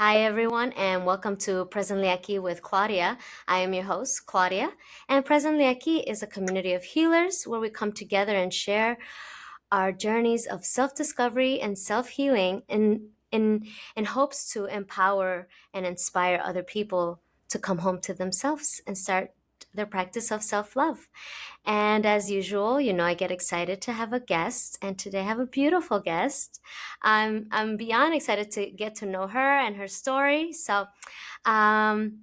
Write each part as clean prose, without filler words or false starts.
Hi, everyone, and welcome to Presently Aquí with Claudia. I am your host, Claudia, and Presently Aquí is a community of healers where we come together and share our journeys of self-discovery and self-healing in hopes to empower and inspire other people to come home to themselves and start their practice of self-love. And as usual, I get excited to have a guest, and today I have a beautiful guest. I'm beyond excited to get to know her and her story. So, um,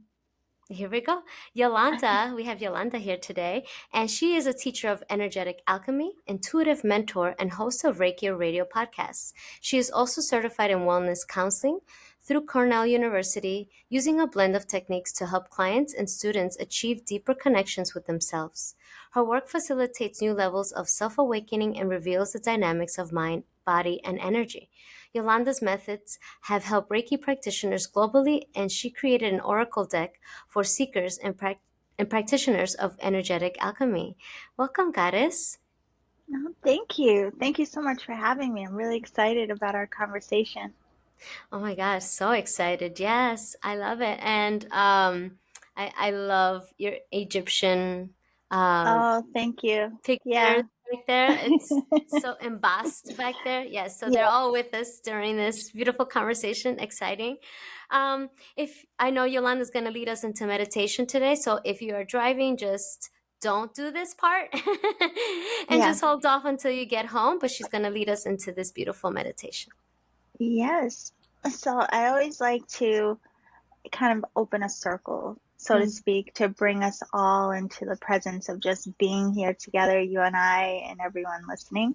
here we go. Yolanda, we have Yolanda here today, and she is a teacher of energetic alchemy, intuitive mentor, and host of Reiki Radio podcasts. She is also certified in wellness counseling through Cornell University, using a blend of techniques to help clients and students achieve deeper connections with themselves. Her work facilitates new levels of self-awakening and reveals the dynamics of mind, body, and energy. Yolanda's methods have helped Reiki practitioners globally, and she created an oracle deck for seekers and practitioners of energetic alchemy. Welcome, Goddess. Oh, thank you. Thank you so much for having me. I'm really excited about our conversation. Oh my gosh, so excited. Yes, I love it. And I love your Egyptian Oh, thank you. pictures Yeah. back there. It's so embossed back there. Yes, so they're Yeah. all with us during this beautiful conversation. Exciting. If I know Yolanda's going to lead us into meditation today, so if you are driving, just don't do this part and Yeah. just hold off until you get home. But she's going to lead us into this beautiful meditation. Yes. So I always like to kind of open a circle, so to Mm. speak, to bring us all into the presence of just being here together, you and I and everyone listening.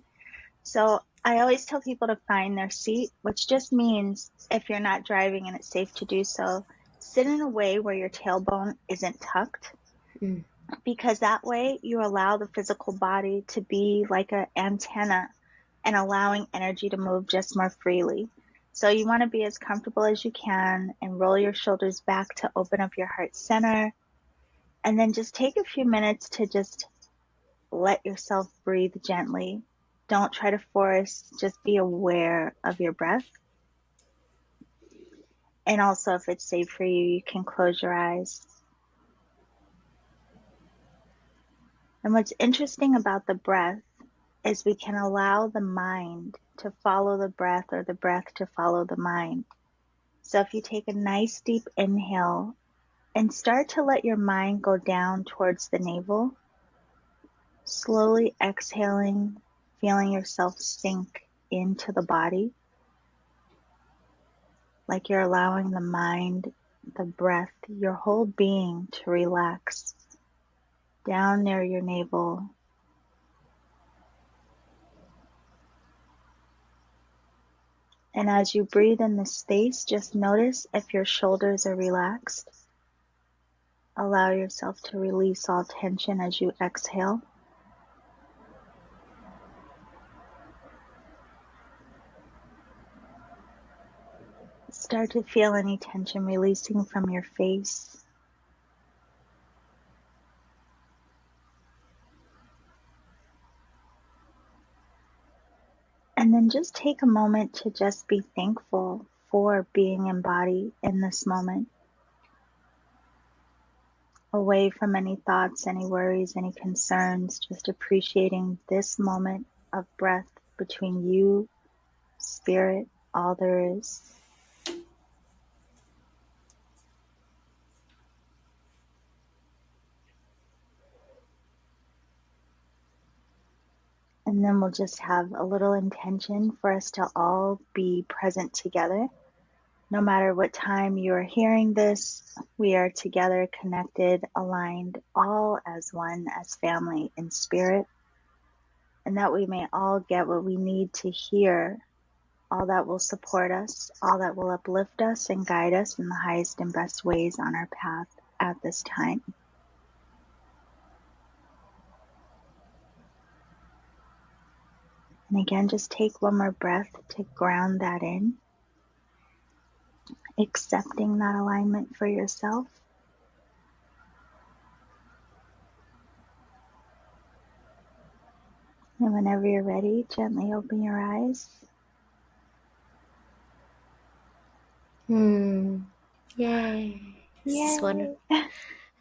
So I always tell people to find their seat, which just means if you're not driving and it's safe to do so, sit in a way where your tailbone isn't tucked. Mm. Because that way you allow the physical body to be like an antenna and allowing energy to move just more freely. So you want to be as comfortable as you can and roll your shoulders back to open up your heart center. And then just take a few minutes to just let yourself breathe gently. Don't try to force, just be aware of your breath. And also, if it's safe for you, you can close your eyes. And what's interesting about the breath is we can allow the mind to follow the breath or the breath to follow the mind. So if you take a nice deep inhale and start to let your mind go down towards the navel, slowly exhaling, feeling yourself sink into the body, like you're allowing the mind, the breath, your whole being to relax down near your navel. And as you breathe in this space, just notice if your shoulders are relaxed. Allow yourself to release all tension as you exhale. Start to feel any tension releasing from your face. And then just take a moment to just be thankful for being embodied in this moment. Away from any thoughts, any worries, any concerns, just appreciating this moment of breath between you, spirit, all there is. And then we'll just have a little intention for us to all be present together. No matter what time you're hearing this, we are together, connected, aligned, all as one, as family in spirit, and that we may all get what we need to hear, all that will support us, all that will uplift us and guide us in the highest and best ways on our path at this time. And again, just take one more breath to ground that in, accepting that alignment for yourself. And whenever you're ready, gently open your eyes. Hmm. Yay. This is wonderful. Yay.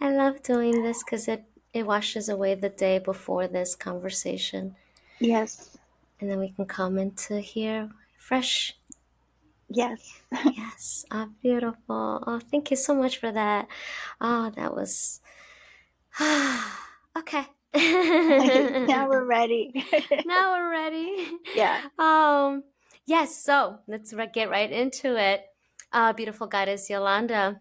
I love doing this because it washes away the day before this conversation. Yes. And then we can come into here fresh. Yes. Yes. Beautiful. Oh, thank you so much for that. Oh, that was okay. Now we're ready. Now we're ready. Yeah. Yes, so let's get right into it. Beautiful goddess Yolanda,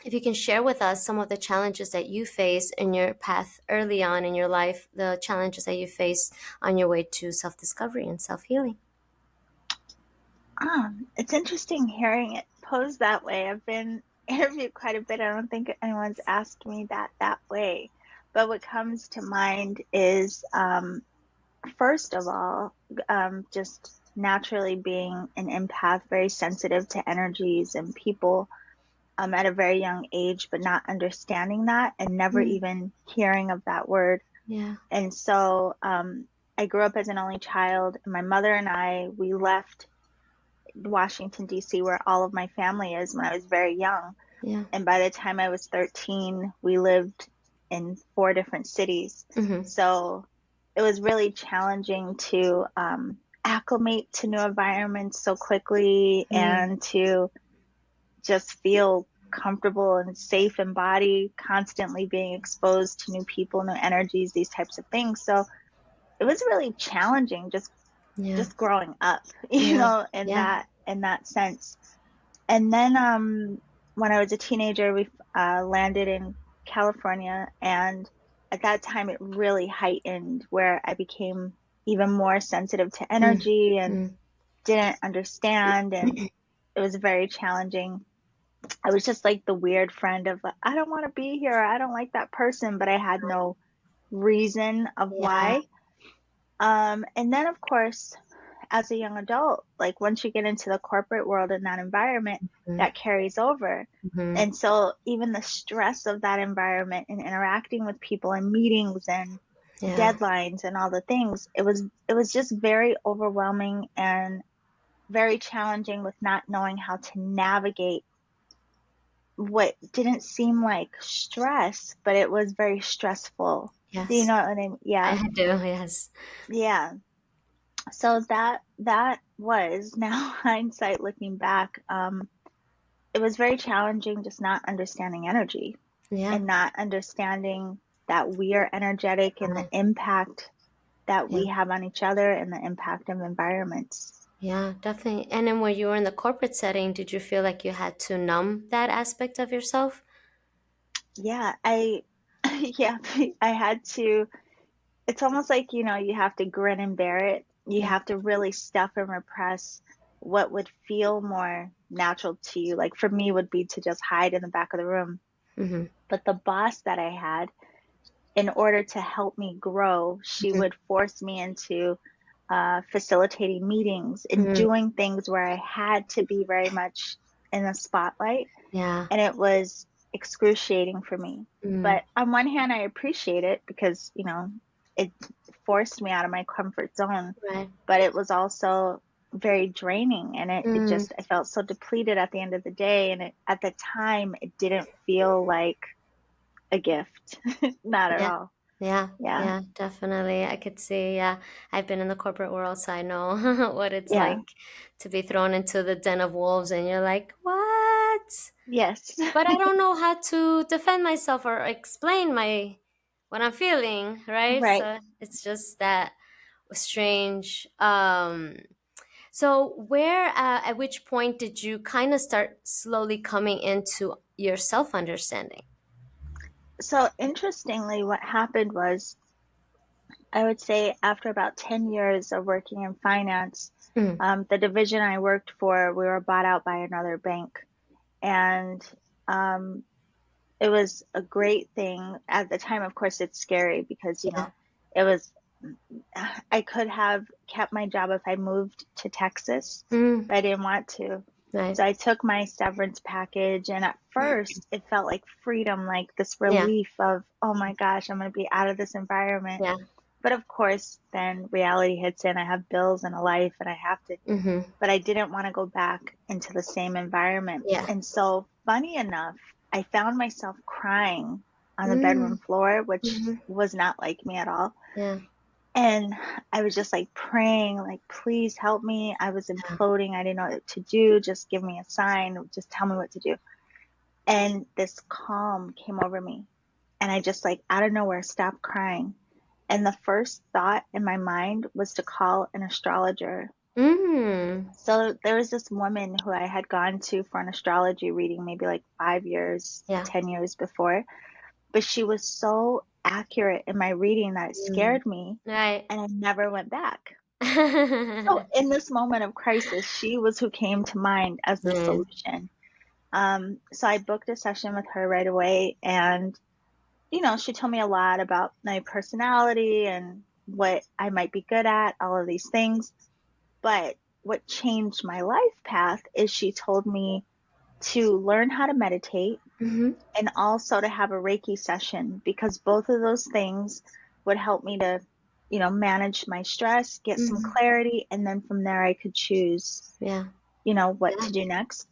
if you can share with us some of the challenges that you face in your path early on in your life, the challenges that you face on your way to self-discovery and self-healing. It's interesting hearing it posed that way. I've been interviewed quite a bit. I don't think anyone's asked me that way. But what comes to mind is, first of all, just naturally being an empath, very sensitive to energies and people at a very young age, but not understanding that and never even hearing of that word. Yeah. And so I grew up as an only child, and my mother and we left Washington, D.C., where all of my family is, when I was very young. Yeah. And by the time I was 13, we lived in 4 different cities. So it was really challenging to acclimate to new environments so quickly and to just feel comfortable and safe in body, constantly being exposed to new people, new energies, these types of things. So it was really challenging just growing up, you know, in that sense. And then when I was a teenager, we landed in California, and at that time it really heightened, where I became even more sensitive to energy and didn't understand, and it was very challenging. I was just like the weird friend of, I don't want to be here, I don't like that person, but I had no reason of why. And then, of course, as a young adult, like once you get into the corporate world in that environment, that carries over. And so even the stress of that environment and interacting with people and meetings and deadlines and all the things, it was just very overwhelming and very challenging, with not knowing how to navigate what didn't seem like stress, but it was very stressful. Yes. Do you know what I mean? Yeah. I do, yes. Yeah. So that was, now hindsight looking back, it was very challenging, just not understanding energy and not understanding that we are energetic and the impact that we have on each other and the impact of environments. Yeah, definitely. And then when you were in the corporate setting, did you feel like you had to numb that aspect of yourself? Yeah, I had to. It's almost like, you have to grin and bear it. You have to really stuff and repress what would feel more natural to you. Like for me would be to just hide in the back of the room. But the boss that I had, in order to help me grow, she would force me into facilitating meetings and doing things where I had to be very much in the spotlight. Yeah. And it was excruciating for me. But on one hand, I appreciate it because, it forced me out of my comfort zone. Right. But it was also very draining, and I felt so depleted at the end of the day. And at the time, it didn't feel like a gift. Not at all. Yeah, definitely. I could see, I've been in the corporate world, so I know what it's like to be thrown into the den of wolves, and you're like, what? Yes. But I don't know how to defend myself or explain what I'm feeling, right? Right. So it's just that strange. So at which point did you kind of start slowly coming into your self-understanding? So interestingly, what happened was, I would say after about 10 years of working in finance, the division I worked for, we were bought out by another bank. And it was a great thing. At the time, of course, it's scary because, I could have kept my job if I moved to Texas, but I didn't want to. Right. So I took my severance package, and at first it felt like freedom, like this relief of, oh my gosh, I'm going to be out of this environment. Yeah. But of course, then reality hits in. I have bills and a life and I have to, Mm-hmm. but I didn't want to go back into the same environments. Yeah. And so, funny enough, I found myself crying on the Mm-hmm. bedroom floor, which was not like me at all. Yeah. And I was just like praying, like, please help me. I was imploding. I didn't know what to do. Just give me a sign. Just tell me what to do. And this calm came over me. And I just like out of nowhere stopped crying. And the first thought in my mind was to call an astrologer. Mm. So there was this woman who I had gone to for an astrology reading maybe like 5 years, Yeah. 10 years before. But she was so accurate in my reading that it scared me. Right. And I never went back. So in this moment of crisis, she was who came to mind as the solution. So I booked a session with her right away. And, you know, she told me a lot about my personality and what I might be good at, all of these things. But what changed my life path is she told me to learn how to meditate Mm-hmm. and also to have a Reiki session, because both of those things would help me to, you know, manage my stress, get some clarity, and then from there I could choose, Yeah. you know, what to do next.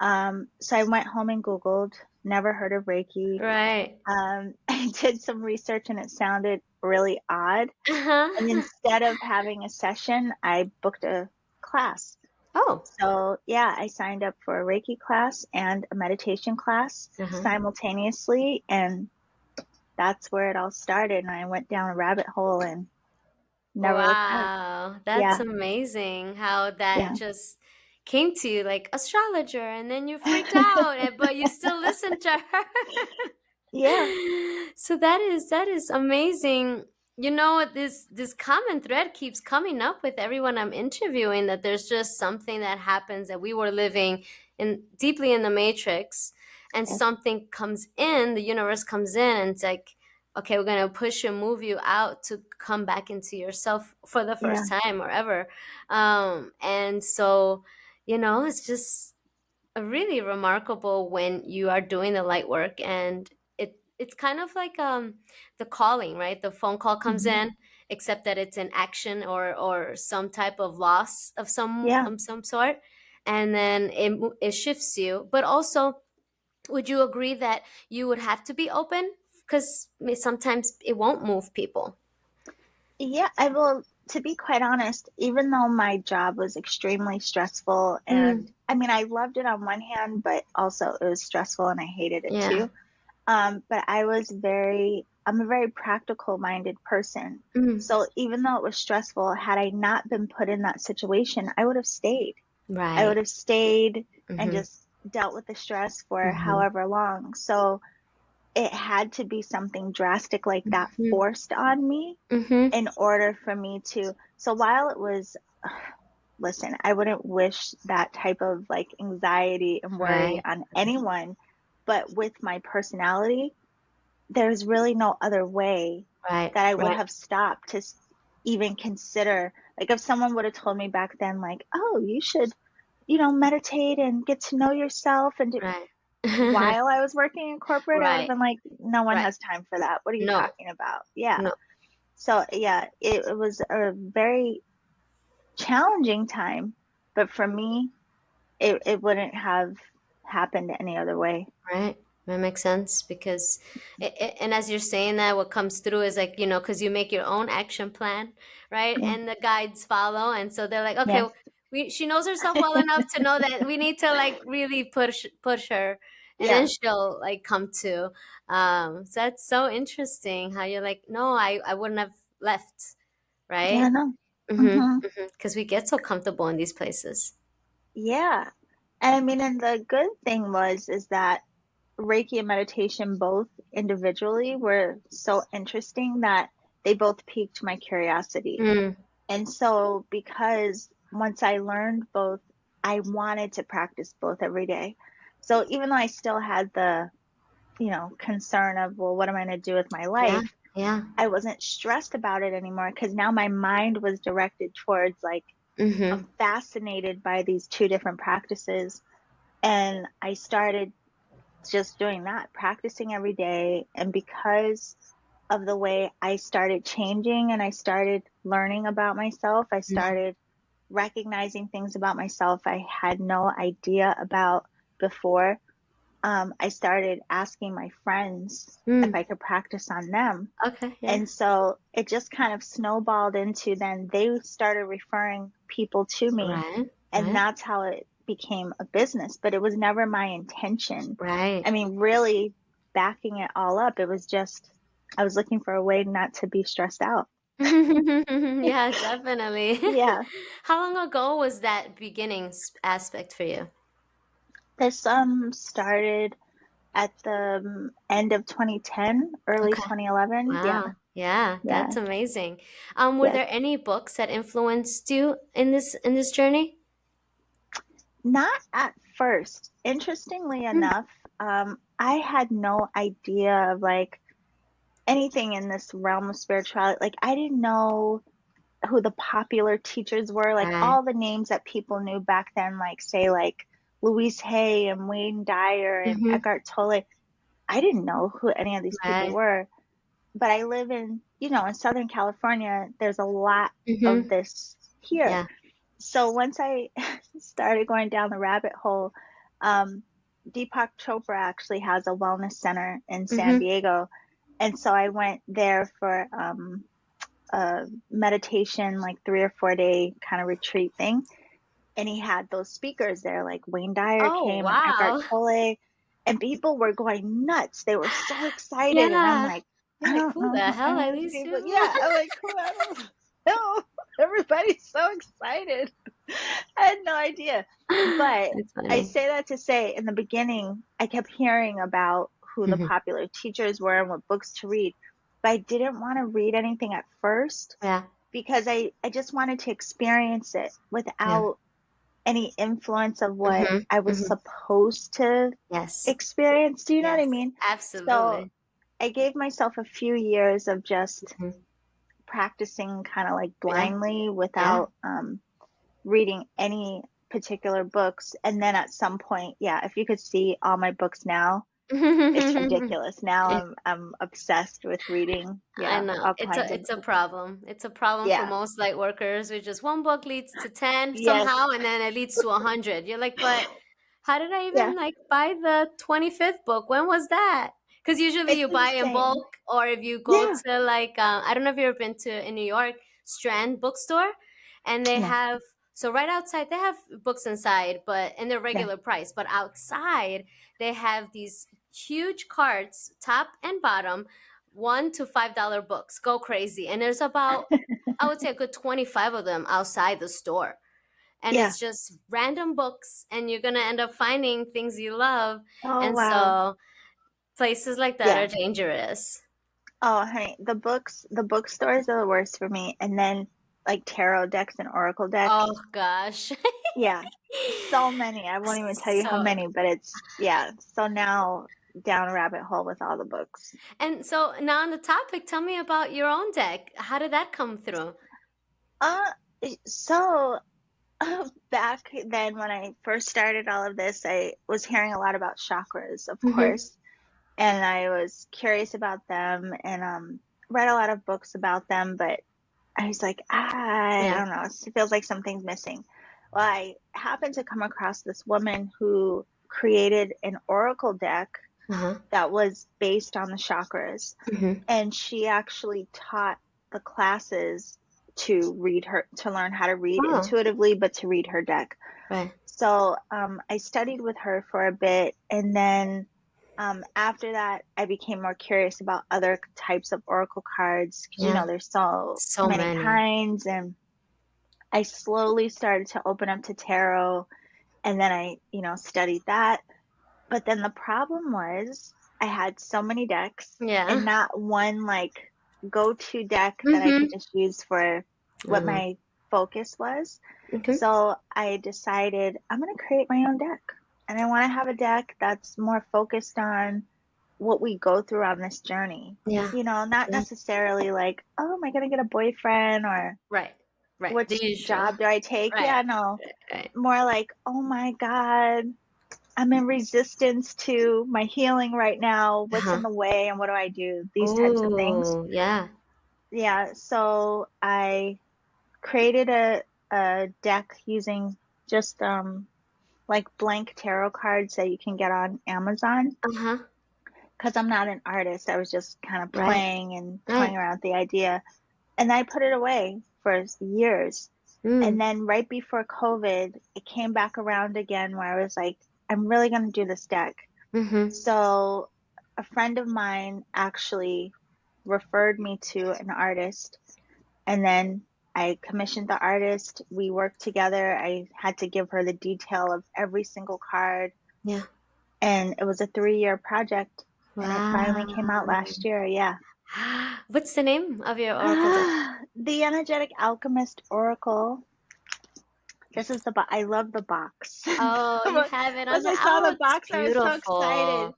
So I went home and Googled, never heard of Reiki. Right. I did some research and it sounded really odd. And Uh-huh. instead of having a session, I booked a class. Oh. So yeah, I signed up for a Reiki class and a meditation class simultaneously, and that's where it all started. And I went down a rabbit hole and never looked back. Wow. That's Yeah, amazing how that yeah, just came to you like astrologer and then you freaked out but you still listened to her. yeah, So that is amazing. You know, this common thread keeps coming up with everyone I'm interviewing, that there's just something that happens, that we were living in deeply in the matrix, and yeah, something comes in, the universe comes in and it's like, okay, we're going to push you, move you out to come back into yourself for the yeah, first time or ever. And so, you know, it's just really remarkable when you are doing the light work, and it's kind of like the calling, right? The phone call comes hmm, in, except that it's an action or some type of loss of yeah. some sort, and then it shifts you. But also, would you agree that you would have to be open, because sometimes it won't move people? Yeah, I will, to be quite honest, even though my job was extremely stressful, and Mm, I mean, I loved it on one hand, but also it was stressful and I hated it yeah. too. But I'm a very practical minded person. Mm, So even though it was stressful, had I not been put in that situation, I would have stayed. I would right. have stayed and Mm-hmm. just dealt with the stress for Mm-hmm. however long. So it had to be something drastic like that Mm-hmm. forced on me Mm-hmm. in order for me to. So while it was, listen, I wouldn't wish that type of like anxiety and worry Right. on anyone, but with my personality, there's really no other way Right. that I would Right. have stopped to even consider. Like if someone would have told me back then, like, oh, you should, you know, meditate and get to know yourself and do, Right. while I was working in corporate, I would have Right. been like, no one Right. has time for that. What are you No. talking about? Yeah. No. So yeah, it was a very challenging time, but for me, it wouldn't have happened any other way. Right. That makes sense, because and as you're saying that, what comes through is like, you know, because you make your own action plan, right? Yeah. And the guides follow, and so they're like, okay, Yes. she knows herself well enough to know that we need to like really push her, and then Yeah. she'll like come to. So that's so interesting how you're like, no, I wouldn't have left, Yeah. right? No. Mm-hmm. Hmm. Because we get so comfortable in these places. Yeah. And I mean, and the good thing is that Reiki and meditation both individually were so interesting that they both piqued my curiosity. Mm, And so, because once I learned both, I wanted to practice both every day. So even though I still had the, you know, concern of, well, what am I going to do with my yeah. life? Yeah. I wasn't stressed about it anymore because now my mind was directed towards like, Mm-hmm. I'm fascinated by these two different practices. And I started just doing that, practicing every day. And because of the way I started changing and I started learning about myself. I started recognizing things about myself I had no idea about before. I started asking my friends if I could practice on them. Okay, yeah. And so it just kind of snowballed into then they started referring people to me. Right, And right, that's how it became a business. But it was never my intention. right. I mean, really backing it all up, it was just, I was looking for a way not to be stressed out. Yeah, definitely. Yeah. How long ago was that beginning aspect for you? This started at the end of 2010, early Okay. 2011. Yeah. Wow. Yeah, Yeah. that's amazing. Were Yes. there any books that influenced you in this journey? Not at first. Interestingly Mm. enough, I had no idea of like anything in this realm of spirituality. Like I didn't know who the popular teachers were, like Right. all the names that people knew back then, like say like Louise Hay and Wayne Dyer and Mm-hmm. Eckhart Tolle. I didn't know who any of these people Right. were, but I live in, in Southern California. There's a lot of Mm-hmm. this here. Yeah. So once I started going down the rabbit hole, um, Deepak Chopra actually has a wellness center in San Mm-hmm. Diego. And so I went there for a meditation, like 3 or 4 day kind of retreat thing. And he had those speakers there, like Wayne Dyer Oh, came and Eckhart wow. Tolle, and people were going nuts. They were so excited. And I'm Yeah. like, You're I like, don't who know the who hell any are of these these people. people? Yeah, I'm like, who? I don't know. Everybody's so excited. I had no idea. But It's I funny. say that to say, in the beginning, I kept hearing about who the Mm-hmm. popular teachers were and what books to read. But I didn't want to read anything at first Yeah. because I just wanted to experience it Yeah. without any influence of what Mm-hmm. I was Mm-hmm. supposed to Yes. experience. Do you know what I Yes. mean? So Absolutely. I gave myself a few years of just Mm-hmm. practicing kind of like Yeah. blindly Yeah. without reading any particular books. And then at some point, yeah, if you could see all my books now, it's ridiculous. Now I'm obsessed with reading, I yeah, know. all It's kinds a of it's a different books. problem. It's a problem for Yeah. most light workers. We just one book leads to 10 Yes. somehow and then it leads to 100. You're like, but how did I Yeah. even like buy the 25th book? When was that? Because usually It's you buy in insane. bulk, or if you go Yeah. to like I don't know if you've ever been to in New York, Strand bookstore, and they No. have, so right outside they have books inside, but in their Yeah. regular price. But outside they have these huge carts, top and bottom, $1 to $5 books. Go crazy. And there's about, I would say, a good 25 of them outside the store. And Yeah. it's just random books, and you're going to end up finding things you love. Oh, And wow. so places like that Yeah. are dangerous. Oh, honey, the bookstores are the worst for me. And then like tarot decks and oracle decks. Oh, gosh. Yeah. So many. I won't even tell you how So, many, but it's, yeah. So now down a rabbit hole with all the books. and so now on the topic, tell me about your own deck. How did that come through? Uh, so back then when I first started all of this, I was hearing a lot about chakras, of Mm-hmm. course, and I was curious about them and read a lot of books about them, but I was like, I Yeah. don't know, it feels like something's missing. Well, I happened to come across this woman who created an oracle deck Uh-huh. that was based on the chakras, Mm-hmm. and she actually taught the classes to learn how to read Oh, intuitively, but to read her deck. right. So I studied with her for a bit, and then after that, I became more curious about other types of oracle cards because Yeah. there's so So many many. kinds, and I slowly started to open up to tarot, and then I studied that. But then the problem was I had so many decks Yeah. and not one like go-to deck that I Mm-hmm. could just use for what Uh-huh. my focus was. Okay. So I decided I'm going to create my own deck. And I want to have a deck that's more focused on what we go through on this journey. Yeah. Not Yeah. necessarily like, oh, am I going to get a boyfriend or Right. Right. The which usual. job do I take? Right. Yeah, no. Right. More like, oh my God, I'm in resistance to my healing right now. What's Uh-huh. in the way and what do I do? These types of things. Oh, yeah. Yeah. So I created a deck using just like blank tarot cards that you can get on Amazon. Uh-huh. Because I'm not an artist, I was just kind of Right. playing and Right. toying around with the idea. And I put it away for years. And Mm. then right before COVID, it came back around again where I was like, I'm really going to do this deck. Mm-hmm. So a friend of mine actually referred me to an artist. And then I commissioned the artist. We worked together. I had to give her the detail of every single card. Yeah. And it was a 3-year project. And it finally came out Wow. last year. Yeah. What's the name of your oracle deck? The Energetic Alchemist Oracle. This is the box. I love the box. Oh, you have it on Once the. I saw Oh, the it's box, I was so excited. beautiful.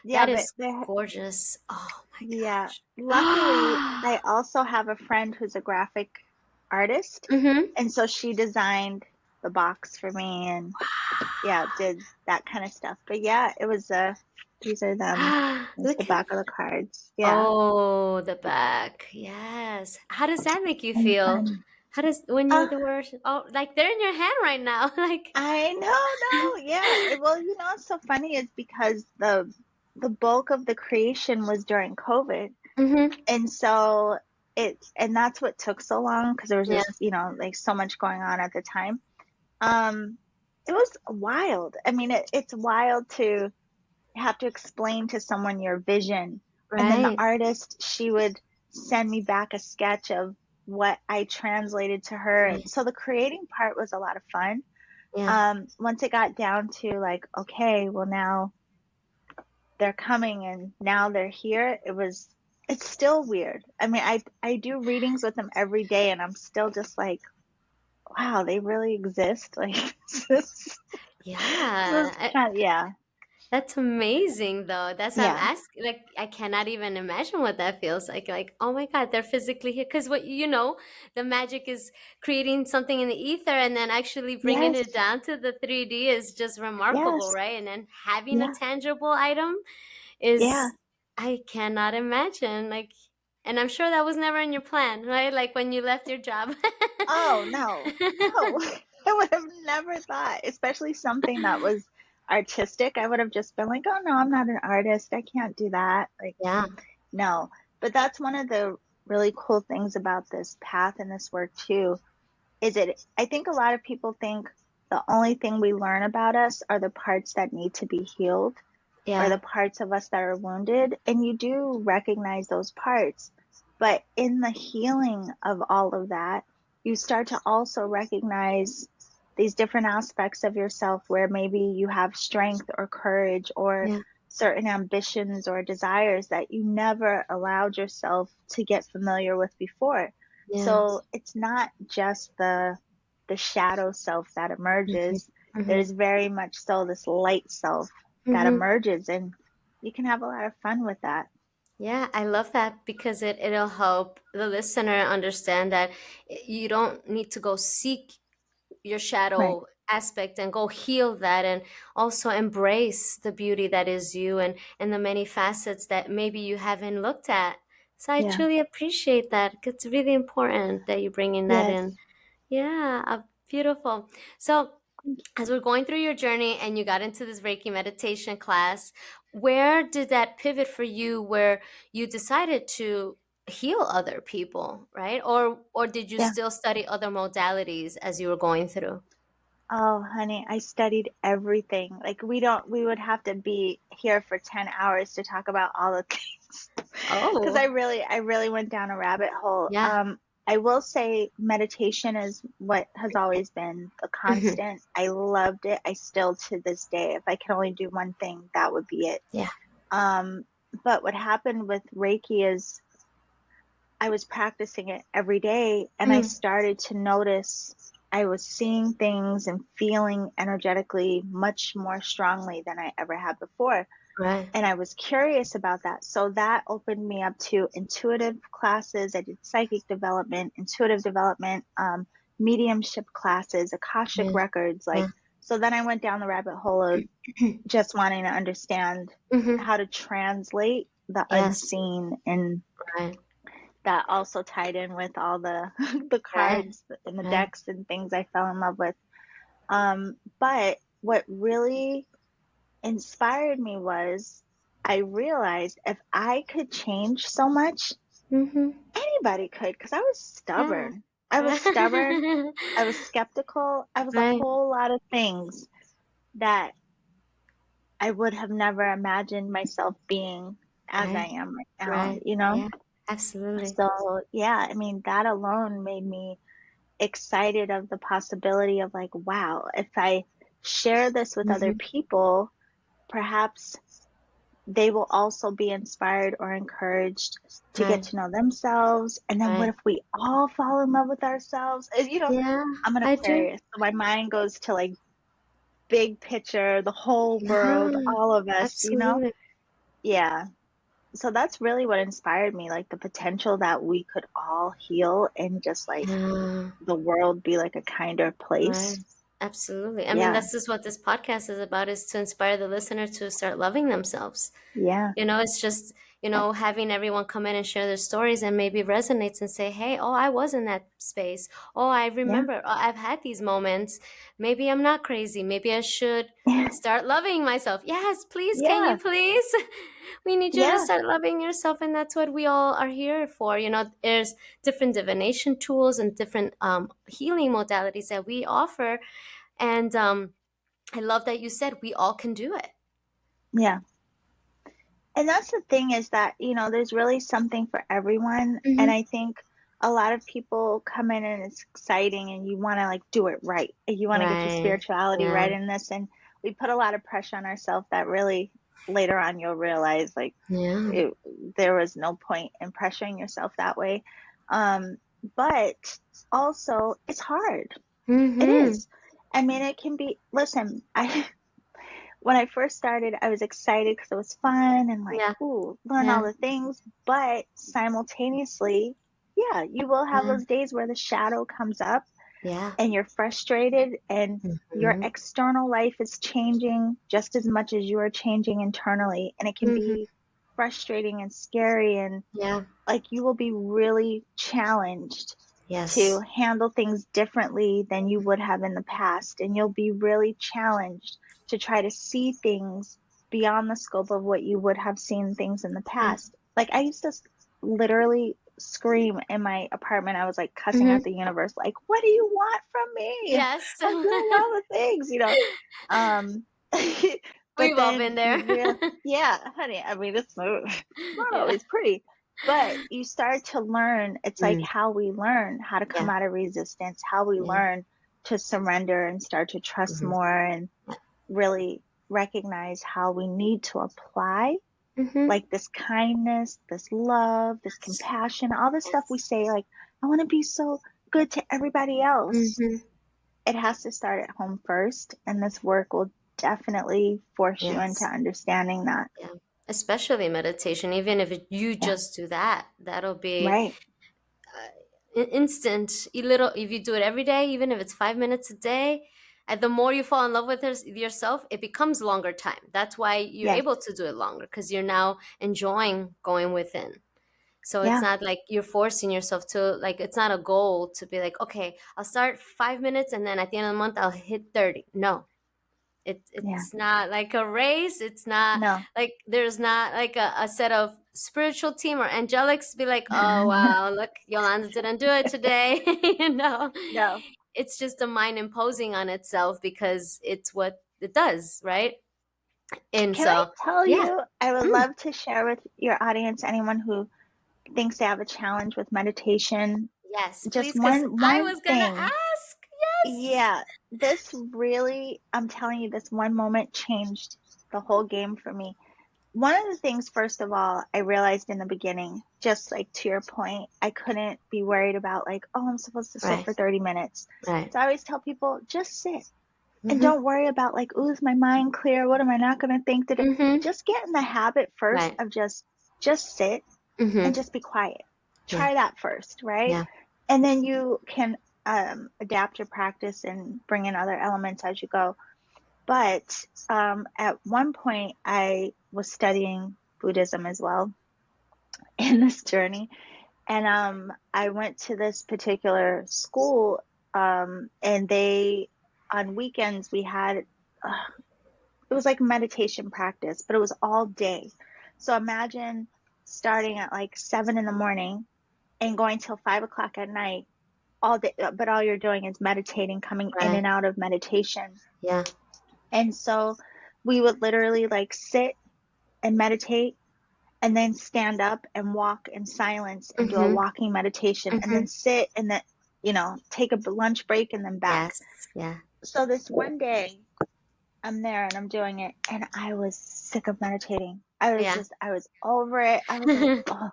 Yeah, That but is gorgeous. Oh my yeah. Luckily, gosh. I also have a friend who's a graphic artist, Mm-hmm. and so she designed the box for me, and yeah, did that kind of stuff. But yeah, it was these are them. It's the Look at. back of the cards. Yeah, Oh, the back. Yes. How does that make you and feel? fun. How does when you Uh, the word? Oh, like they're in your hand right now. Like. I know, no, yeah. Well, you know, what's so funny is because the bulk of the creation was during COVID, Mm-hmm. and so and that's what took so long because there was Yeah. just like so much going on at the time. Um, it was wild. I mean, it's wild to have to explain to someone your vision, and then the Right. artist, she would send me back a sketch of what I translated to her, Right. and so the creating part was a lot of fun. Yeah. Once it got down to like, okay, well now they're coming and now they're here, it's still weird. I mean, I do readings with them every day and I'm still just like, wow, they really exist. Like this is Yeah. kind of, yeah. That's amazing though. That's why I'm Yeah. asking. Like, I cannot even imagine what that feels like. Like, oh my God, they're physically here. Because what the magic is creating something in the ether and then actually bringing Yes. it down to the 3D is just remarkable, Yes. right? And then having a Yeah. tangible item Yeah. is, I cannot imagine. Like, and I'm sure that was never in your plan, right? Like when you left your job. Oh, no. No. I would have never thought, especially something that was artistic. I would have just been like, oh no, I'm not an artist. I can't do that. Like, Yeah. no. But that's one of the really cool things about this path and this work too, is I think a lot of people think the only thing we learn about us are the parts that need to be healed or Yeah. the parts of us that are wounded. And you do recognize those parts. But in the healing of all of that, you start to also recognize these different aspects of yourself where maybe you have strength or courage or Yeah. certain ambitions or desires that you never allowed yourself to get familiar with before. Yeah. So it's not just the shadow self that Mm-hmm. emerges. Mm-hmm. There's very much so this light self that Mm-hmm. emerges, and you can have a lot of fun with that. Yeah, I love that because it'll help the listener understand that you don't need to go seek your Right. shadow aspect and go heal that and also embrace the beauty that is you and the many facets that maybe you haven't looked at. So I Yeah. truly appreciate that. It's really important that you bring in that Yes. in. Yeah, beautiful. So Thank you. as we're going through your journey and you got into this Reiki meditation class, where did that pivot for you where you decided to heal other people, right? Or did you Yeah. still study other modalities as you were going through? Oh, honey, I studied everything. Like we would have to be here for 10 hours to talk about all the things. Because Oh, I really went down a rabbit hole. yeah. I will say meditation is what has always been a Hmm. constant. I loved it. I still to this day, if I can only do one thing, that would be it. Yeah. Um, but what happened with Reiki is I was practicing it every day and I Mm, started to notice I was seeing things and feeling energetically much more strongly than I ever had before. right. And I was curious about that. So that opened me up to intuitive classes. I did psychic development, intuitive development, mediumship classes, Akashic Yeah. records. Yeah. So then I went down the rabbit hole of just wanting to understand how to translate the Yes. unseen, and Right. that also tied in with all the the Right. cards and the Right. decks and things I fell in love with. But what really inspired me was I realized if I could change so much, anybody could, because I was Yeah. stubborn. I was stubborn. I was skeptical. I was a Right. whole lot of things that I would have never imagined myself being as I Right. am right now, Right. you know? Yeah. Absolutely. So, yeah, I mean, that alone made me excited of the possibility of like, wow, if I share this with other people, perhaps they will also be inspired or encouraged to get Right. to know themselves. And then what Right. if we all fall in love with ourselves? And, Yeah. I'm an I do. Aquarius, so my mind goes to like big picture, the whole world, Yeah. all of us. Absolutely. Yeah. So that's really what inspired me, like the potential that we could all heal and just like Yeah. the world be like a kinder Right. place. Absolutely. I mean, Yeah. this is what this podcast is about, is to inspire the listener to start loving themselves. Yeah. It's just, having everyone come in and share their stories and maybe resonates and say, hey, oh, I was in that space. Oh, I Yeah. remember, oh, I've had these moments. Maybe I'm not crazy. Maybe I should start loving myself. Yes, please. Can you Yeah. please? We need you to Yeah. start loving yourself. And that's what we all are here for. There's different divination tools and different healing modalities that we offer. And I love that you said we all can do it. Yeah. And that's the thing, is that, there's really something for everyone. And I think a lot of people come in and it's exciting and you want to like do it right. You want to get your Right. spirituality Yeah. right in this. And we put a lot of pressure on ourselves that really later on you'll realize like Yeah. there was no point in pressuring yourself that way. But also it's hard. It is. I mean, it can be, listen, when I first started, I was excited because it was fun and like, Yeah. ooh, learn all Yeah. the things. But simultaneously, yeah, you will have Yeah. those days where the shadow comes up Yeah. and you're frustrated and your Mm-hmm. external life is changing just as much as you are changing internally. And it can be frustrating and scary, and Yeah. like you will be really challenged to Yes. handle things differently than you would have in the past. And you'll be really challenged to try to see things beyond the scope of what you would have seen things in the Yeah. past. Like I used to literally scream in my apartment. I was like cussing Mm-hmm. out the universe, like, what do you want from me? Yes. I'm doing all the things. Um, but We've all then been there. you real, yeah, honey, I mean, it's not Yeah. always pretty. But you start to learn, it's like how we learn how to come Yeah. out of resistance, how we Yeah. learn to surrender and start to trust Mm-hmm. more, and really recognize how we need to apply Mm-hmm. like this kindness, this love, this compassion, all this stuff we Yes. say, like, I want to be so good to everybody else. Mm-hmm. It has to start at home first. And this work will definitely force you into Yes. understanding that. Yeah. Especially meditation. Even if you Yeah. just do that, that'll be Right. instant. If you do it every day, even if it's 5 minutes a day, and the more you fall in love with yourself, it becomes longer time. That's why you're Yes. able to do it longer, because you're now enjoying going within. So it's Yeah. not like you're forcing yourself to, like, it's not a goal to be like, okay, I'll start 5 minutes and then at the end of the month I'll hit 30. No, Yeah. it's not like a race. It's not No. like there's not like a set of spiritual team or angelics be like, oh wow, look, Yolanda didn't do it today. No. It's just the mind imposing on itself because it's what it does, right? And Can I so tell yeah. you, I would love to share with your audience, anyone who thinks they have a challenge with meditation, Yes, just please, because I one was gonna thing. ask. Yes. Yeah, this really, I'm telling you, this one moment changed the whole game for me. One of the things, first of all, I realized in the beginning, just like to your point, I couldn't be worried about like, oh, I'm supposed to sit Right. for 30 minutes. Right. So I always tell people, just sit and Mm-hmm. don't worry about like, ooh, is my mind clear? What am I not going to think? Mm-hmm. Just get in the habit first Right. of just sit and Mm-hmm. just be quiet. Yeah. Try that first, right? Yeah. And then you can adapt your practice and bring in other elements as you go. But at one point, I was studying Buddhism as well in this journey. And I went to this particular school, and they, on weekends, we had, it was like meditation practice, but it was all day. So imagine starting at like 7 in the morning and going till 5 o'clock at night all day, but all you're doing is meditating, coming in Right. and out of meditation. Yeah. And so we would literally like sit and meditate and then stand up and walk in silence and do a Mm-hmm. walking meditation and Mm-hmm. then sit and then, take a lunch break and then back. Yes. Yeah. So this one day I'm there and I'm doing it and I was sick of meditating. I was over it. I was like, oh,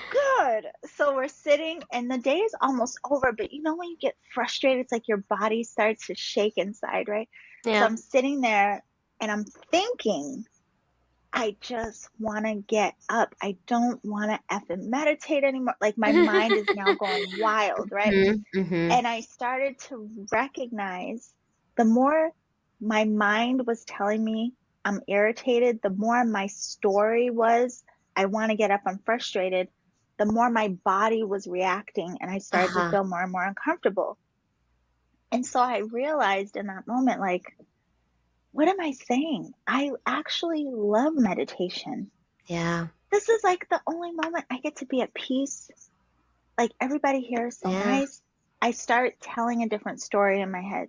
good. So we're sitting and the day is almost over, but when you get frustrated, it's like your body starts to shake inside, right? So Yeah. I'm sitting there and I'm thinking, I just want to get up. I don't want to effing meditate anymore. Like my mind is now going wild, right? Mm-hmm. Mm-hmm. And I started to recognize the more my mind was telling me I'm irritated, the more my story was, I want to get up, I'm frustrated, the more my body was reacting and I started to Uh-huh. feel more and more uncomfortable. And so I realized in that moment, like, what am I saying? I actually love meditation. Yeah. This is like the only moment I get to be at peace. Like everybody here is so Yeah. nice. I start telling a different story in my head.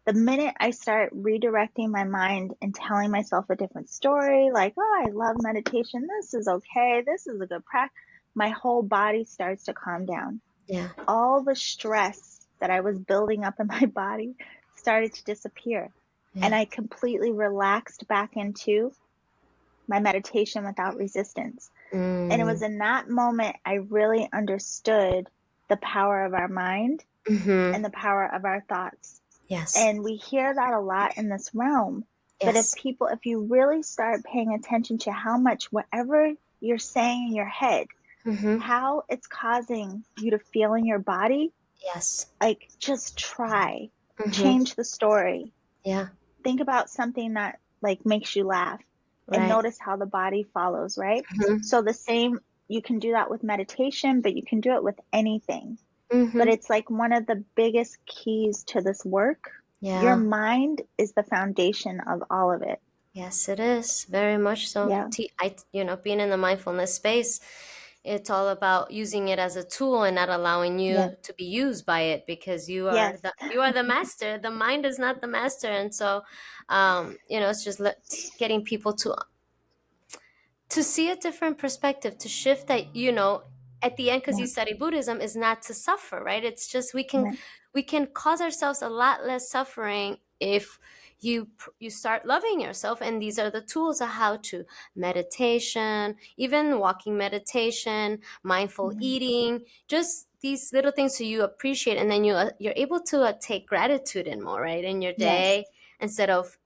The minute I start redirecting my mind and telling myself a different story, like, oh, I love meditation. This is okay. This is a good practice. My whole body starts to calm down. Yeah. All the stress that I was building up in my body started to disappear. And Yeah. I completely relaxed back into my meditation without resistance. And it was in that moment I really understood the power of our mind Mm-hmm. and the power of our thoughts. Yes. And we hear that a lot in this realm. But Yes. if you really start paying attention to how much whatever you're saying in your head, Mm-hmm. how it's causing you to feel in your body, Yes. like just try, Mm-hmm. change the story. Yeah. Think about something that like makes you laugh and Right. notice how the body follows, right? Mm-hmm. So the same, you can do that with meditation, but you can do it with anything. But Mm-hmm. it's like one of the biggest keys to this work. Your Yeah. mind is the foundation of all of it. Yes, it is very much so. Yeah. Being in the mindfulness space, it's all about using it as a tool and not allowing Yes. you to be used by it, because Yes. you are the master. The mind is not the master, and so, it's just getting people to see a different perspective, to shift that, at the end, because Yeah. you study Buddhism, is not to suffer, right? It's just Right. we can cause ourselves a lot less suffering if you start loving yourself. And these are the tools of how to meditation, even walking meditation, mindful Mhm. eating, just these little things, so you appreciate, and then you're able to take gratitude in more, right, in your Yes. day, instead of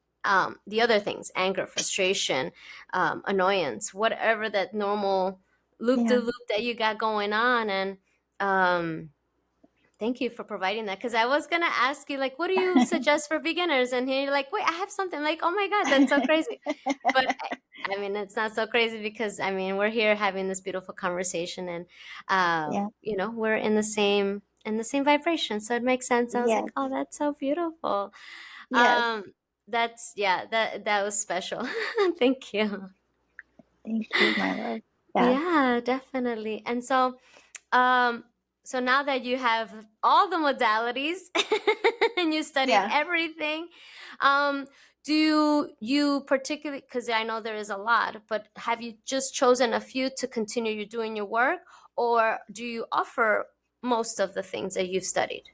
the other things, anger, frustration, annoyance, whatever that normal loop de Yeah. loop that you got going on. And um, thank you for providing that, because I was gonna ask you, like, what do you suggest for beginners? And here you're like, wait, I have something. Like, oh my god, that's so crazy. But I mean, it's not so crazy, because I mean, we're here having this beautiful conversation, and Yeah. we're in the same vibration, so it makes sense. I was like, Yes. oh, that's so beautiful. Yes. um that was special. Thank you. Thank you, my love. Yeah. Yeah, definitely. And so, um, so now that you have all the modalities and you studied Yeah. everything, um, do you particularly, because I know there is a lot, but have you just chosen a few to continue you doing your work, or do you offer most of the things that you've studied?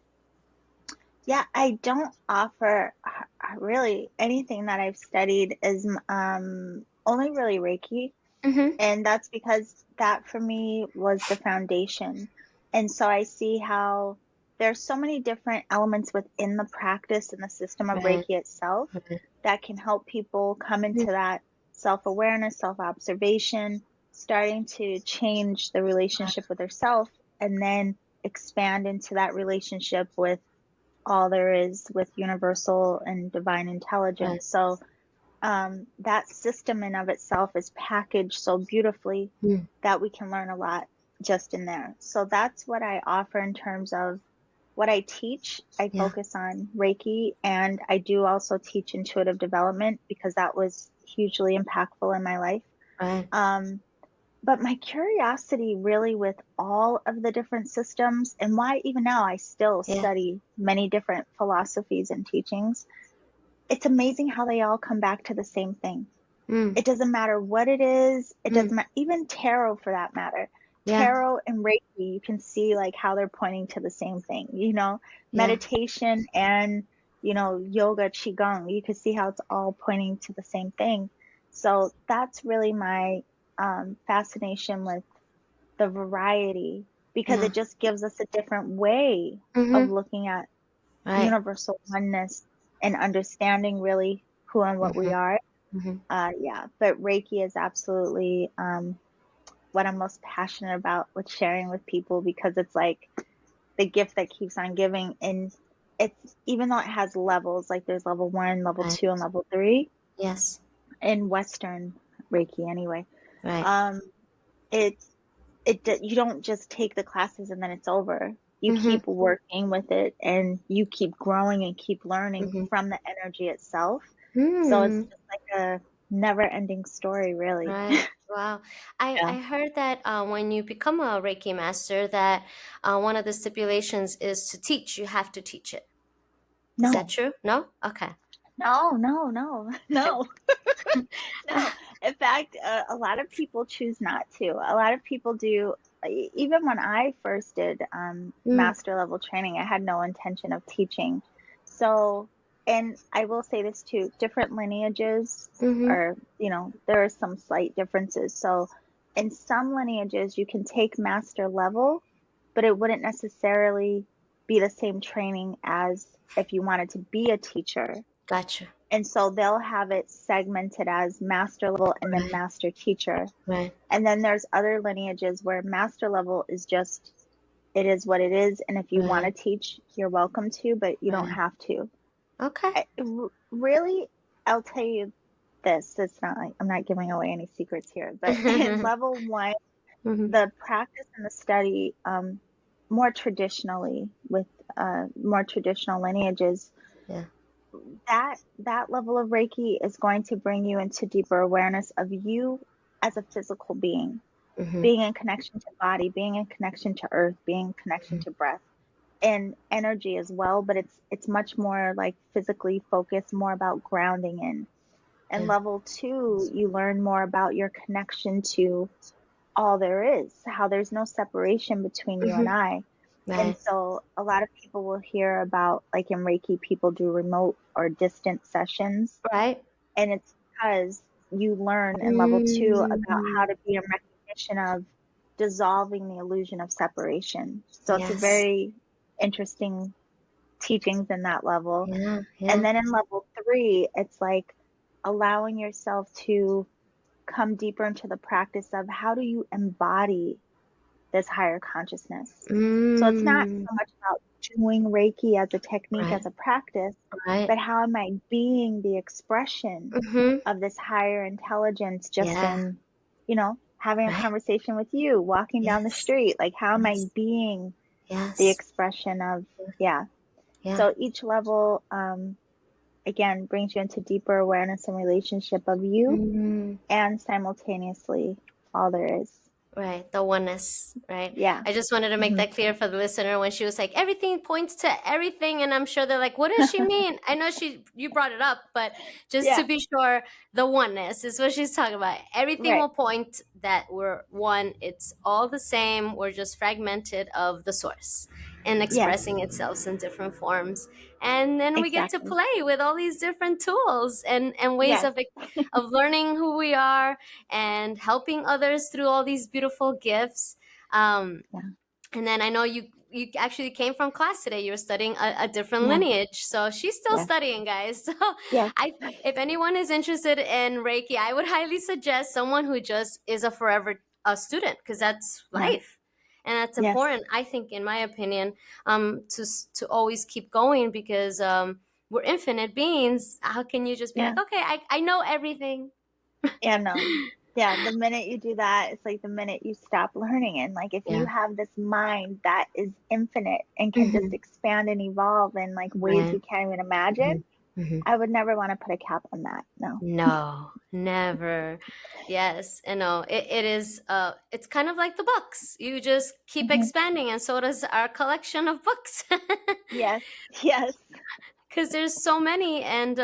Yeah. I don't offer really anything that I've studied is only really Reiki. Mm-hmm. And that's because that for me was the foundation. And so I see how there's so many different elements within the practice and the system of Right. Reiki itself Right. that can help people come into that self-awareness, self-observation, starting to change the relationship with herself, and then expand into that relationship with all there is with universal and divine intelligence. Right. So that system in of itself is packaged so beautifully Mm. that we can learn a lot just in there. So that's what I offer in terms of what I teach. I Yeah. focus on Reiki, and I do also teach intuitive development because that was hugely impactful in my life. Right. But my curiosity really with all of the different systems, and why even now I still Yeah. study many different philosophies and teachings, it's amazing how they all come back to the same thing. Mm. It doesn't matter what it is. It doesn't Mm. matter, even tarot for that matter. Yeah. Tarot and Reiki, you can see like how they're pointing to the same thing, Yeah. meditation and, yoga, qigong, you can see how it's all pointing to the same thing. So that's really my fascination with the variety, because Yeah. it just gives us a different way of Mm-hmm. looking at Right. universal oneness and understanding really who and what we Mm-hmm. are. Mm-hmm. Yeah, but Reiki is absolutely what I'm most passionate about with sharing with people, because it's like the gift that keeps on giving. And it's, even though it has levels, like there's level 1, level Right. 2, and level 3 Yes. in Western Reiki anyway. Right. Um, it you don't just take the classes and then it's over. You Mm-hmm. keep working with it, and you keep growing and keep learning Mm-hmm. from the energy itself. So it's Mm. just like a never-ending story, really. Right. Wow. Yeah. I heard that when you become a Reiki master, that one of the stipulations is to teach. You have to teach it. Is that No, true? No? Okay. no, no, no, no, no. In fact, a lot of people choose not to. A lot of people do. Even when I first did Mm. master level training, I had no intention of teaching. So, and I will say this too, different lineages Mm-hmm. are, there are some slight differences. So, in some lineages, you can take master level, but it wouldn't necessarily be the same training as if you wanted to be a teacher. Gotcha. And so they'll have it segmented as master level and then Right. master teacher. Right. And then there's other lineages where master level is just, it is what it is. And if you want to Right. teach, you're welcome to, but you don't Right. have to. Okay. Really, I'll tell you this. It's not like I'm not giving away any secrets here, but in level 1, Mm-hmm. the practice and the study, more traditionally with more traditional lineages, Yeah. that level of Reiki is going to bring you into deeper awareness of you as a physical being, Mm-hmm. being in connection to body, being in connection to earth, being in connection to breath and energy as well. But it's much more like physically focused, more about grounding in. And Yeah. level 2, you learn more about your connection to all there is, how there's no separation between you and Mm-hmm. I. And Right. so a lot of people will hear about, like in Reiki, people do remote or distant sessions. Right. And it's because you learn in level 2 about how Mm. to be in recognition of dissolving the illusion of separation. So it's a Yes. very interesting teachings in that level. Yeah. And Yeah. then in level 3, it's like allowing yourself to come deeper into the practice of how do you embody this higher consciousness. So it's not Mm. so much about doing Reiki as a technique, Right. as a practice, Right. but how am I being the expression Mm-hmm. of this higher intelligence just Yeah. in, having a Right. conversation with you, walking down the Yes. street? Like, how am I Yes. being the Yes. expression of, yeah. Yeah. So each level, again, brings you into deeper awareness and relationship of you Mm. and simultaneously all there is. Right, the oneness, right? Yeah. I just wanted to make Hmm. that clear for the listener when she was like, everything points to everything. And I'm sure they're like, what does she mean? I know you brought it up, but just to Yeah. be sure, the oneness is what she's talking about. Everything Right. will point that we're one. It's all the same. We're just fragmented of the source and Yes. expressing itself in different forms. And then we get to Exactly. play with all these different tools and ways Yes. of learning who we are and helping others through all these beautiful gifts. Yeah. And then I know you actually came from class today. You were studying a different Yeah. lineage, so she's still Yes. studying, guys. So Yes. if anyone is interested in Reiki, I would highly suggest someone who just is a forever student, because that's Yeah. life. And that's Yes. important, I think, in my opinion, to always keep going, because we're infinite beings. How can you just be Yeah. like, okay, I know everything? Yeah, no. Yeah, the minute you do that, it's like the minute you stop learning. And like if you Yeah. have this mind that is infinite and can just Hmm. expand and evolve in like ways Right. we can't even Hmm. imagine, Hmm. I would never want to put a cap on that. No. No, never. Yes, I know. It is it's kind of like the books. You just keep Hmm. expanding, and so does our collection of books. Yes. Yes. Because there's so many, and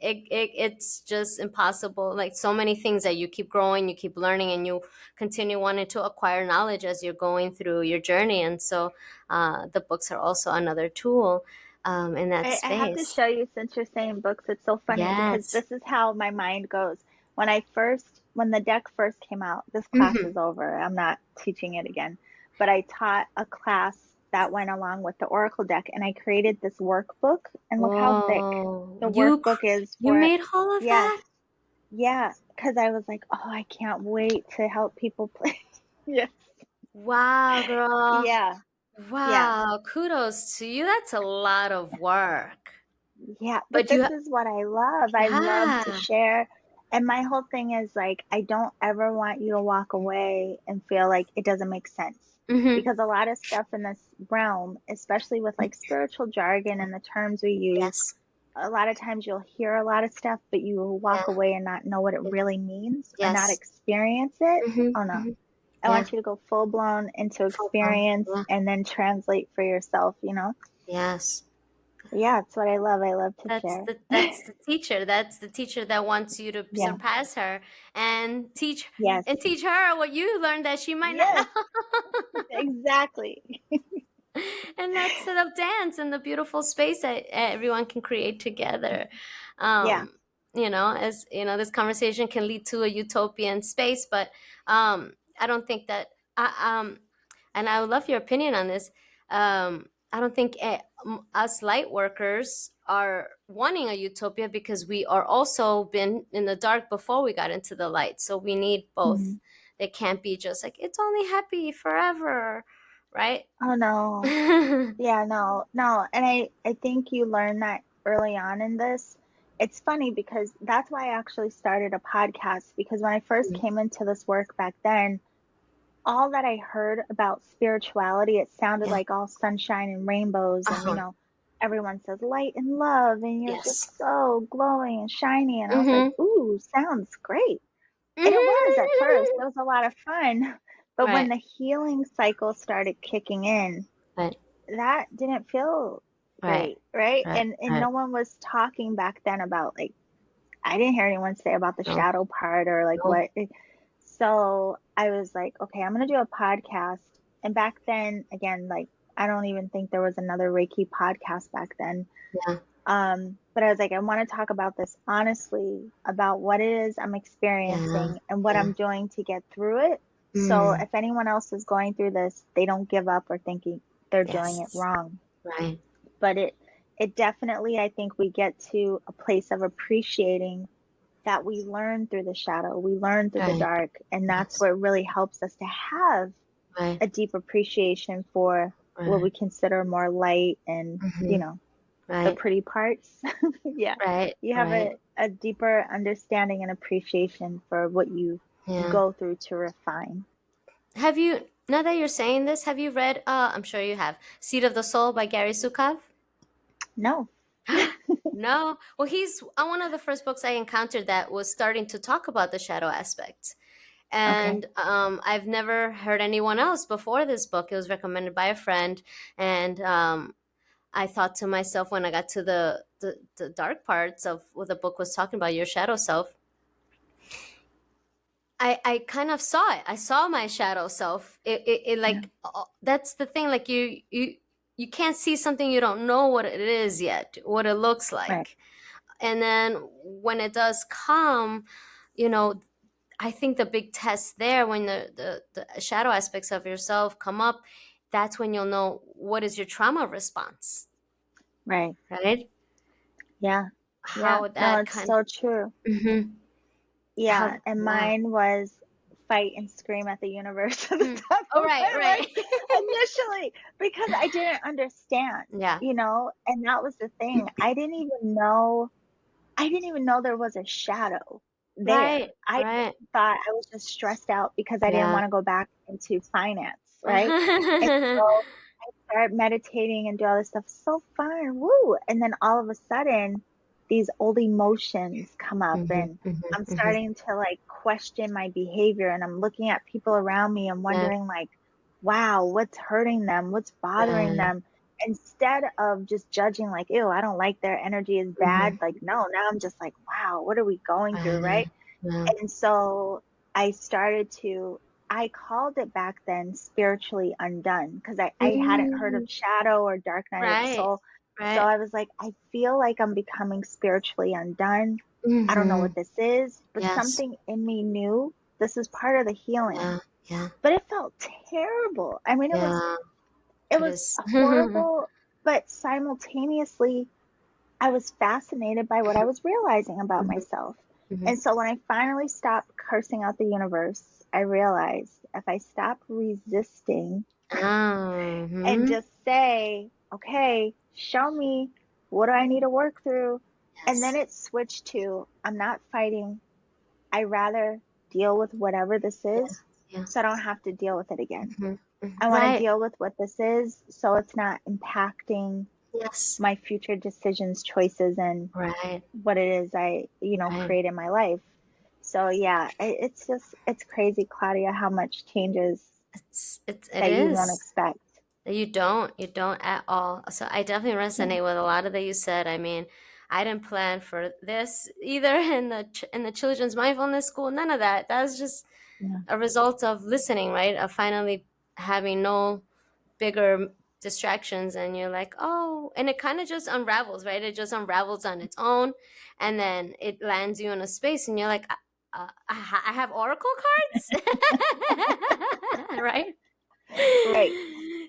it's just impossible. Like, so many things that you keep growing, you keep learning, and you continue wanting to acquire knowledge as you're going through your journey. And so the books are also another tool in that I have to space. show you, since you're saying books, it's so funny because Yes. this is how my mind goes. When the deck first came out, this class Hmm. is over. I'm not teaching it again, but I taught a class that went along with the Oracle deck, and I created this workbook, and look how thick Whoa, the workbook is you for it. made all of Yes. that? Yeah. Because I was like, oh, I can't wait to help people play. Yes. Wow, girl. Yeah. Yeah. Wow, kudos to you. That's a lot of work. Yeah, but But you, this is what I love. I love to yeah. share. And my whole thing is like, I don't ever want you to walk away and feel like it doesn't make sense. Mm-hmm. Because a lot of stuff in this realm, especially with like spiritual jargon and the terms we use, Yes. a lot of times you'll hear a lot of stuff, but you will Yeah. walk away and not know what it Yeah. really means or not Yes. experience it. Mm-hmm. Oh no. Mm-hmm. I Yeah. want you to go full blown into Full blown. experience Yeah. and then translate for yourself, you know? Yes. Yeah, it's what I love. I love to That's share. the teacher. That's the teacher that wants you to Yeah. surpass her and Yes. teach her what you learned that she might not Yes, know. exactly. And that's set up dance and the beautiful space that everyone can create together. Yeah. um as you know, this conversation can lead to a utopian space, but I don't think that and I would love your opinion on this. I don't think us light workers are wanting a utopia, because we are also been in the dark before we got into the light, so we need both. Mhm. It can't be just like it's only happy forever, right? Oh no. Yeah, no, no. And I think you learn that early on in this. It's funny because that's why I actually started a podcast, because when I first came into this work back then, all that I heard about spirituality, it sounded Yeah. like all sunshine and rainbows and Uh-huh. everyone says light and love and you're Yes. just so glowing and shiny and I was like, Mm-hmm. "Ooh, sounds great." And it was at first. Mm-hmm. It was a lot of fun. But when Right. the healing cycle started kicking in, Right. that didn't feel Right. great, right? Right. And Right. no one was talking back then about like I didn't hear anyone say about the No. shadow part or like No. what. So I was like, okay, I'm gonna do a podcast. And back then, again, like I don't even think there was another Reiki podcast back then. Yeah. But I was like, I want to talk about this honestly, about what it is I'm Yeah. experiencing and what Yeah. I'm doing to get through it. So Mm. if anyone else is going through this, they don't give up or thinking they're doing it Yes. wrong. Right. But it definitely, I think we get to a place of appreciating that we learn through the shadow, we learn through the Right. dark, and that's Yes. what really helps us to have Right. a deep appreciation for what Right. we consider more light and, Mm-hmm. the Right. pretty parts. Yeah. Right. You have Right. a deeper understanding and appreciation for what you Yeah. go through to refine. Have you, now that you're saying this, have you read, I'm sure you have, Seed of the Soul by Gary Sukov? No. No. Well, he's one of the first books I encountered that was starting to talk about the shadow aspect. Okay. And I've never heard anyone else before this book. It was recommended by a friend. And I thought to myself, when I got to the dark parts of what the book was talking about, your shadow self, I kind of saw it. I saw my shadow self. It Yeah. like, that's the thing. Like you can't see something, you don't know what it is yet, what it looks Right. like. And then when it does come, you know, I think the big test there, when the shadow aspects of yourself come up, that's when you'll know what is your trauma response, Right. right? Yeah. Yeah. How No, that it's kind so true. of, Yeah. how, And yeah. mine was fight and scream at the universe at the Mm. time Oh, of right, my life right. initially, because I didn't understand, Yeah. you know, and that was the thing. I didn't even know there was a shadow there. Right, I just right. thought I was just stressed out because I didn't Yeah. want to go back into finance, right? And so I started meditating and do all this stuff. So fun, woo! And then all of a sudden, these old emotions come up, Mhm, and mhm, I'm mhm. starting to like question my behavior, and I'm looking at people around me and Yeah, wondering like, wow, what's hurting them? What's bothering yeah. them? Instead of just judging like, ew, I don't like their energy is bad. Mhm. Like, no, now I'm just like, wow, what are we going through, right? Yeah. And so I started to, I called it back then spiritually undone, because I hadn't heard of Mm, shadow or dark night of the right, soul. So right. I was like, I feel like I'm becoming spiritually undone. I don't know what Mhm. this is, but Yes. something in me knew this is part of the healing. Yeah, yeah, But it felt terrible. I mean, yeah. it It was is. horrible, but simultaneously I was fascinated by what I was realizing about Mhm, myself. mhm. And so when I finally stopped cursing out the universe, I realized if I stop resisting Ah, and mhm. just say, okay, show me, what do I need to work through? And then Yes. it switched to, I'm not fighting. I rather deal with whatever this Yeah, is yeah. so I don't have to deal with it again. Mhm, mhm. I want to Right. deal with what this is so it's not impacting Yes. my future decisions, choices, and Right, what it is I, right. create in my life. So yeah, it's just, it's crazy, Claudia, how much changes It that you won't is. expect. You don't at all. So I definitely Yeah. resonate with a lot of that you said. I mean, I didn't plan for this either in the children's mindfulness school. None of that. That was just Yeah. a result of listening, right? Of finally having no bigger distractions, and you're like, oh, and it kind of just unravels, right? It just unravels on its own, and then it lands you in a space, and you're like, I have oracle cards, right? Right.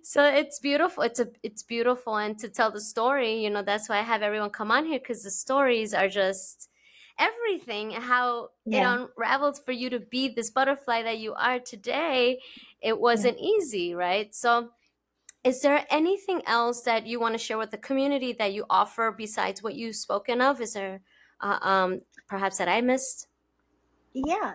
So it's beautiful. It's beautiful, and to tell the story, that's why I have everyone come on here, because the stories are just everything. How it Yeah. unraveled for you to be this butterfly that you are today. It Yeah. wasn't easy, right? So is there anything else that you want to share with the community that you offer besides what you've spoken of? Is there perhaps that I missed? Yeah.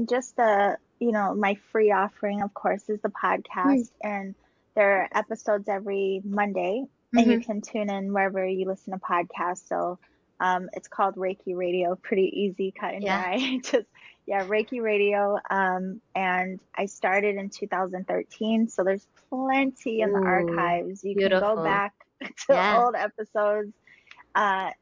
Just my free offering, of course, is the podcast, and there are episodes every Monday, and you Mm-hmm. can tune in wherever you listen to podcasts. So, it's called Reiki Radio, pretty easy, cut and Yeah. dry. Just, yeah, Reiki Radio. And I started in 2013, so there's plenty in the Ooh, archives. You can go beautiful. back to Yeah. old episodes.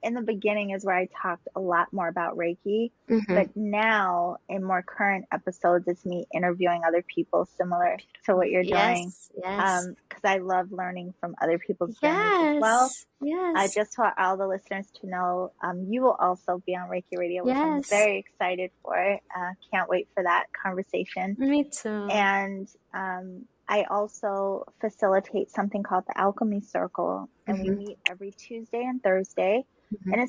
In the beginning is where I talked a lot more about Reiki, Mm-hmm. but now in more current episodes, it's me interviewing other people similar to what you're doing. Yes, yes, Because I love learning from other people's journeys as well. yes, yes, Just for all the listeners to know, you will also be on Reiki Radio, which I'm yes. very excited for. Can't wait for that conversation. Me too. And I also facilitate something called the Alchemy Circle, and we Mm-hmm. meet every Tuesday and Thursday. Mm-hmm. And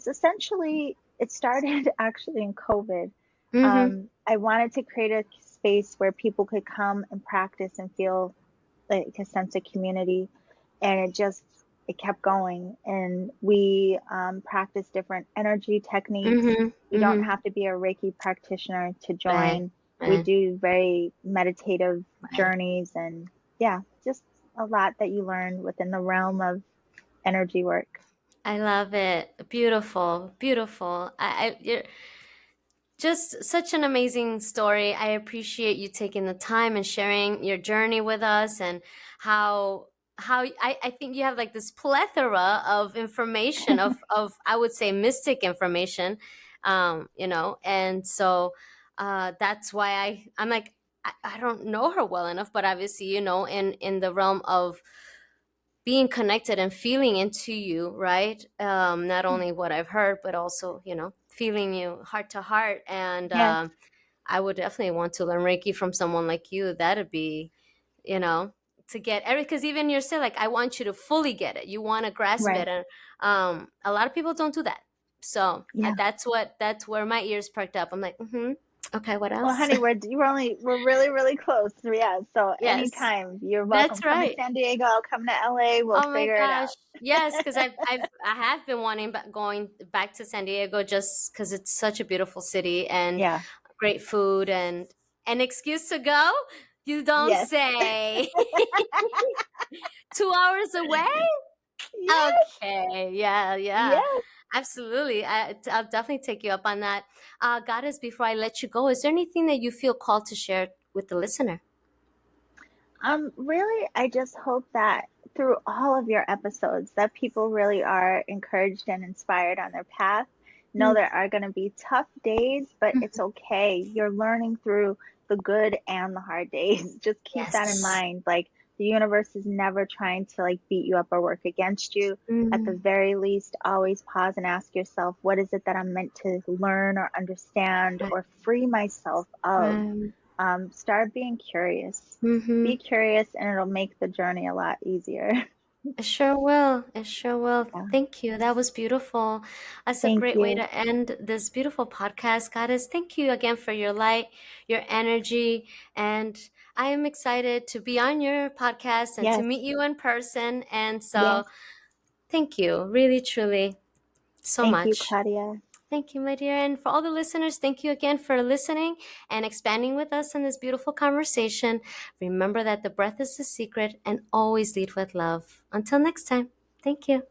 it started actually in COVID. Mm-hmm. I wanted to create a space where people could come and practice and feel like a sense of community. And it kept going. And we practice different energy techniques. Mm-hmm. You don't Mm-hmm. have to be a Reiki practitioner to Right, join. We right, do very meditative right. journeys, and yeah, just a lot that you learn within the realm of energy work. I love it. Beautiful, beautiful. You're just such an amazing story. I appreciate you taking the time and sharing your journey with us, and how I think you have like this plethora of information of I would say mystic information, and so that's why I'm like I don't know her well enough, but obviously in the realm of being connected and feeling into you, right? Not only what I've heard, but also, feeling you heart to heart. And Yes, I would definitely want to learn Reiki from someone like you. That'd be, you know, to get every, because even you're saying, like, I want you to fully get it. You want to grasp right. it. And a lot of people don't do that. So Yeah. that's where my ears perked up. I'm like, mm-hmm. Okay, what Well, else? honey, we're really, really close. Yeah. So Yes, anytime you're welcome. that's Come to right. San Diego. I'll come to LA. We'll Oh my figure it gosh. out. Yes, because I have been wanting going back to San Diego just because it's such a beautiful city and Yeah. great food and an excuse to go. You don't Yes. say. 2 hours away? Yes. Okay. Yeah, yeah. Yes. Absolutely. I'll definitely take you up on that. Goddess, before I let you go, is there anything that you feel called to share with the listener? Really, I just hope that through all of your episodes that people really are encouraged and inspired on their path. Know Mm, there are going to be tough days, but mm. it's okay. You're learning through the good and the hard days. Just keep that in Yes. mind. Like the universe is never trying to like beat you up or work against you. At the Mm, very least, always pause and ask yourself, what is it that I'm meant to learn or understand right. or free myself of? Right. Start being curious. Mm-hmm. Be curious, and it'll make the journey a lot easier. It sure will. It sure will. Yeah. Thank you. That was beautiful. That's a Thank great way you. to end this beautiful podcast. Goddess, thank you again for your light, your energy. And I am excited to be on your podcast and to Yes. meet you in person. And Yes. so thank you, really, truly, so Thank you, much. Claudia. Thank you, my dear. And for all the listeners, thank you again for listening and expanding with us in this beautiful conversation. Remember that the breath is the secret and always lead with love. Until next time, thank you.